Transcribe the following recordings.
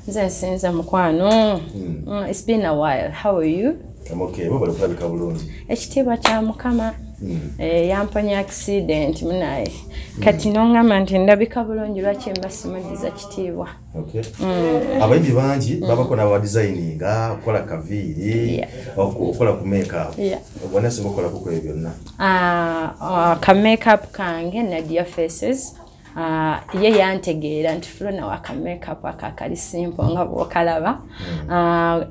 Nze nsinza mukwano. It's been a while. How are you? I'm okay. Baba lukulabika bulungi. Ekitiibwa kya Mukama. Yamponya accident munaye. Kati nongamba nti ndabika bulungi lwaki mbasimuliza kitiibwa. Okay. Abayimbi bangi babako na designinga, okola kaviiri, okola ku makeup. Obona singa okola ku ebyo byonna. Ka makeup kange Nadia Faces. Ye yantegeera nti Flona waka makeup akakali simple nga bwokalaba.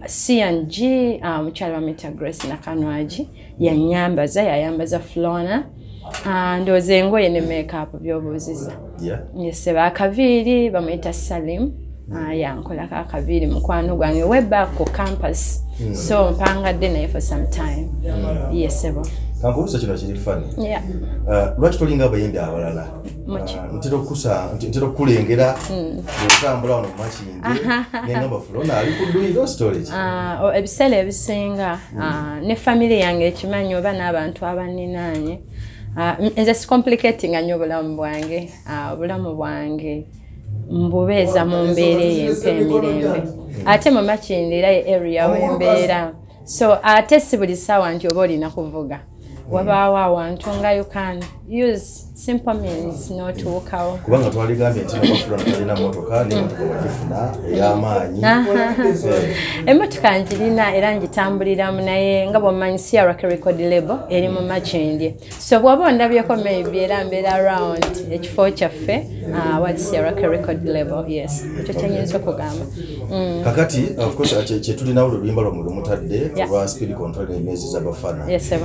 C&G mukyala wa Mita Grace Nakanwaji yayambaza Flona. Ndoze engoye ne makeup byobuuziza. Yeseba akaviiri bamuyita Salim. Yankola akaviiri mukwano gwange we back ku campus. So mpangadde naye for some time. Yesebo. Kankubuuza kino kiri funny. Lwaki tolinga abayimbi abalala? Ntera kulengera okutambula wano Makindi nengamba Flona ali ku dduyiro storage. Ebiseera ebisinga ne family yange ekimanyi oba n'abantu abaninaanye. Nze si complicating nnyo obulamu bwange mbubeeza mu mbeera ey'empa emirembe. Ate mu Makindi era area w'embeera. So ate si buli ssaawa nti oba olina kuvuga. Wabaawo awantu nga you can use simple means n'otuukawo. Kubanga twaligambye nti Bafulumizza talina motoka n'emmotoka bagifuna ey'amaanyi. Emmotoka ngirina era ngitambuliramu naye nga bw'omanyi Sierra record label eri mu Makindi. So bw'oba ondabyeko maybe era mbeera around ekifo kyaffe wali Sierra record label. Yes, ekyo kyenyinza okugamba. Kakati of course kye tulinawo oluyimba lwamwe lumutadde olwa speed control n'emyezi za Bafana. Yes, sir.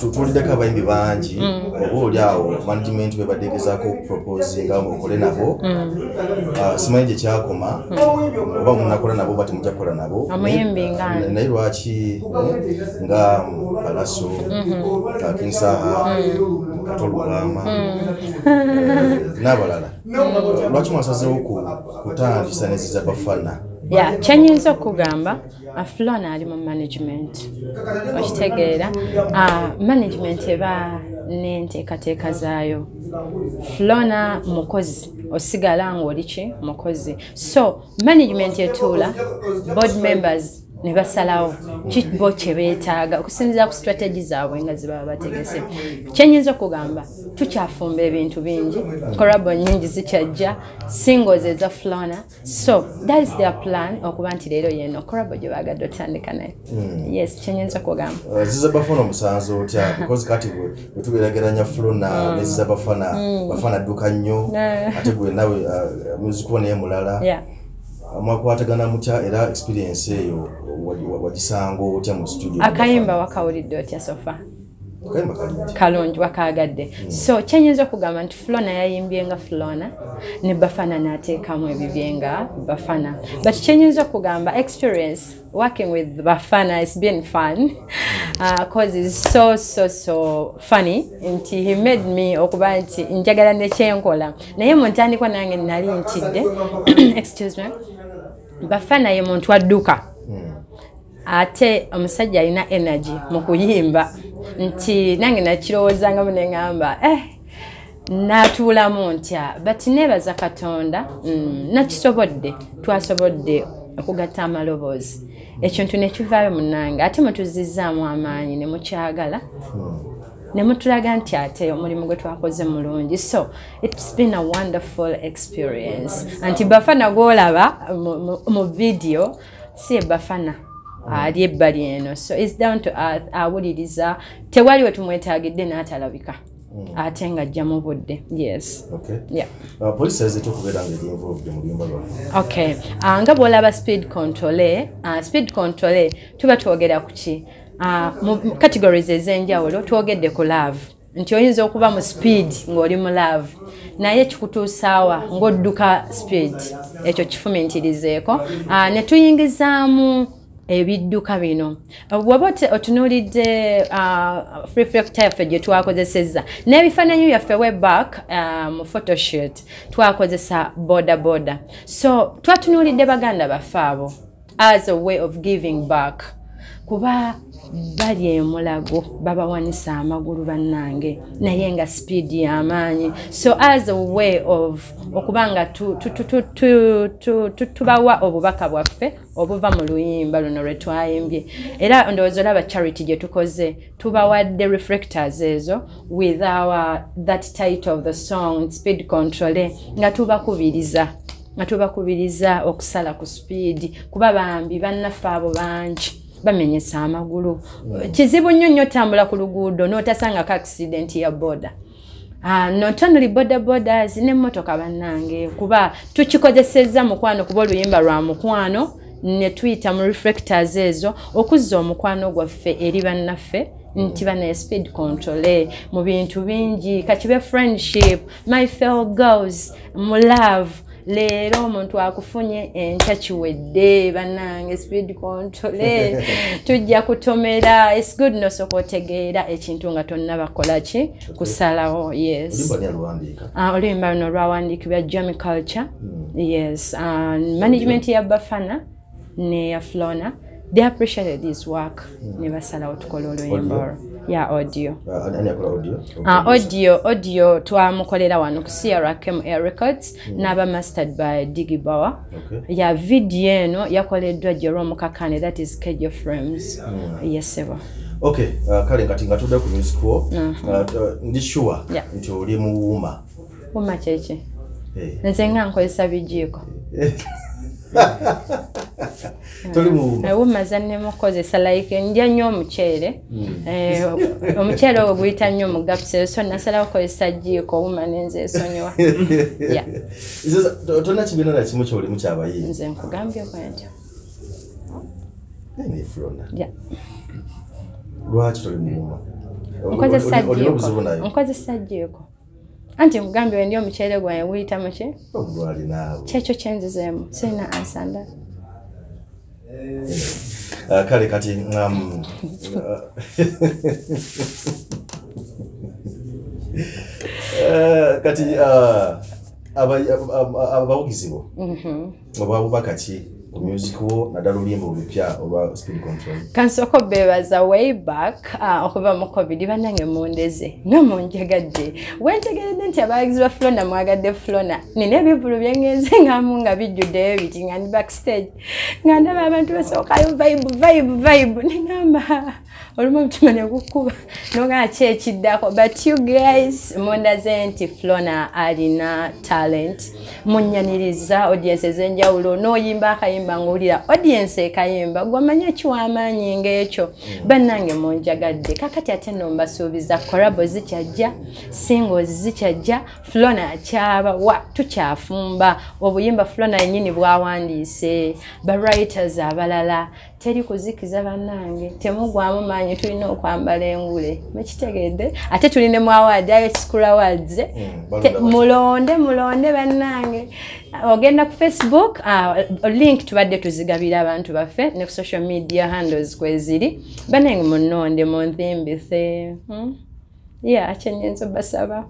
Tuliddeko abayimbi bangi oba oli awo management be baddegezaako proposinga okole nabo. Simanyi gye kyakoma oba munakola nabo oba temujja kukola nabo. Omuyimbi ngani naye lwaki nga Palaso Kinsaha Katolugama n'abalala lwaki mwasazeewo kutandisa ne Ziza Bafana? Kyenyinza okugamba Flona ali mu management. Okitegeera management eba n'enteekateeka zaayo. Flona mukozi osigala ng'oli ki mukozi. So management etuula board members ne basalawo kibo kye beetaaga okusinziira ku strategy zaabwe nga ziba bategese. Kyenyinza okugamba tukyafumba ebintu bingi, korabo nyingi zikyajja, singles eza Flona. So that is their plan okuba nti leero yeno korabo gye baagadde otandika naye. Yes, kyenyinza okugamba. Ziza Bafana omusanzu otya because kati bwe tugeraageranya Flona ne Ziza Bafana dduka nnyo ate gwe nawe muzikuba naye mulala. Mwakwatagana mutya era experience eyo wagisango otya mu studio? Akayimba wakawulidde otya sofa? Kalungi wakagadde. So kyenyinza okugamba nti Flona yayimbye nga Flona ne Bafana n'ateekamu ebibye nga Bafana. But kyenyinza okugamba experience working with Bafana has been fun because it's so funny. Nti he made me okuba nti njagala nekyenkola naye mu ntandikwa nange nali ntidde excuse me. Bafana ye muntu adduka ate omusajja alina energy mu kuyimba nti nange nakirowoozangamu ne ngamba natuulamu ntya but nebaza Katonda nakisobodde twasobodde okugatta amaloboozi ekintu ne kivaayo munnange ate mutuzizzaamu amaanyi ne mukyagala ne mutulaga nti ate omulimu gwe twakoze mulungi. So it's been a wonderful experience. Anti Bafana gw'olaba mu video si Bafana ali ebbali eno. So it's down to earth. Awuliriza tewali we tumwetaagidde n'atalabika ate ng'ajja mu budde. Yes. Okay. Yeah. Police says it okubeera nga involved mu luyimba lwaffe. Okay. Nga bw'olaba speed control tuba twogera ku ki? Mu categories ez'enjawulo twogedde ku love nti oyinza okuba mu speed ng'oli mu love naye kikutuusaawa ng'odduka speed ekyo kifumintirizeeko ne tuyingizaamu ebidduka bino bw'oba otunuulidde reflector yaffe gye twakozesezza n'ebifaananyi byaffe weback mu photoshoot twakozesa boda. So twatunuulidde baganda baffe abo as a way of giving back. kuba bali emulago babawanisa amagulu bannange naye nga speed y'amaanyi so as a way of okubanga tubawa obubaka bwaffe obuva mu luyimba luno lwe twayimbye era ndowooza olaba charity gye tukoze tubawadde reflectors ezo with that title of the song speed control nga tubakubiriza okusala ku speed kuba bambi bannaffe abo bangi bamenyesa amagulu kizibu nnyo tambula ku luguudo n'otasangako accident ya boda not only bodas n'emmotoka bannange kuba tukikozesezza mukwano kuba oluyimba lwa mukwano ne tuyita mu reflectors ezo okuzza omukwano gwaffe eri bannaffe nti bana speed control mu bintu bingi kakibe friendship my fellow girls mu love leero omuntu akufunye enkya kiwedde bannange speed control tujja kutomera it's good nosooka otegeera ekintu nga tonna bakola ki kusalawo yes oluyimba luno lwawandiikibwa Jami Culture yes management ya Bafana ne ya Flona they appreciated this work ne basalawo tukola oluyimba ya audio audio twamukolera wano ku CRKM Air Records n'aba mastered by Digibawa ya video eno yakoleddwa Jerome Kakane that is KJ Frames yes sebo okay kale kati nga tudde ku music ko ndi sure nti oli muwuma wuma cheche nze nga nkozesa bijiiko toli muwuma wuma zanne mukozesa like ndya nnyo omuceere omuceere ogwo guyita nnyo mu gapse so nasalawo kozesa jiiko wuma nenze esonyiwa tonna kibiina na kimu kyoli mukyabayinzi nze nkugambye kwentyo ne Flona lwaki toli muwuma nkozesa jiiko anti nkugambye wendi omuceere gwange guyita muki kyekyo kyenzizeemu sirina ansanda kale kati kati abawagizi bo obubaka ki ku music wo naddala oluyimba olupya olwa speed control kansoko bebaza way back okuva mu covid bannange mundeze nomunjagadde wentegeredde nti abawagizi ba Flona mwagadde Flona nina ebivulu byengenze ngamu nga bijjuddeyo biti nga ndi backstage nga ndaba abantu basookayo vibe nengamba olumu omutima ne gukuba noga kyekiddako but you guys mundaze nti Flona alina talent munnyaniriza audiences enjawulo n'oyimba akayimba ng'owulira audience ekayimba gwamanya ekiwamaanyi ng'ekyo bannange munjagadde kakati ate nno mbasuubiza collabo zikyajja singles zikyajja Flona akyaba tukyafumba obuyimba Flona yennyini bwawandiise ba writers abalala teri kuzikiza bannange temugwamu maanyi tulina okwambala engule mukitegeedde ate tulina mu award school awards mulonde bannange ogenda ku Facebook link tubadde tuzigabira abantu baffe ne ku social media handles kweziri bannange munonde munzimbise akyenyenzo basaba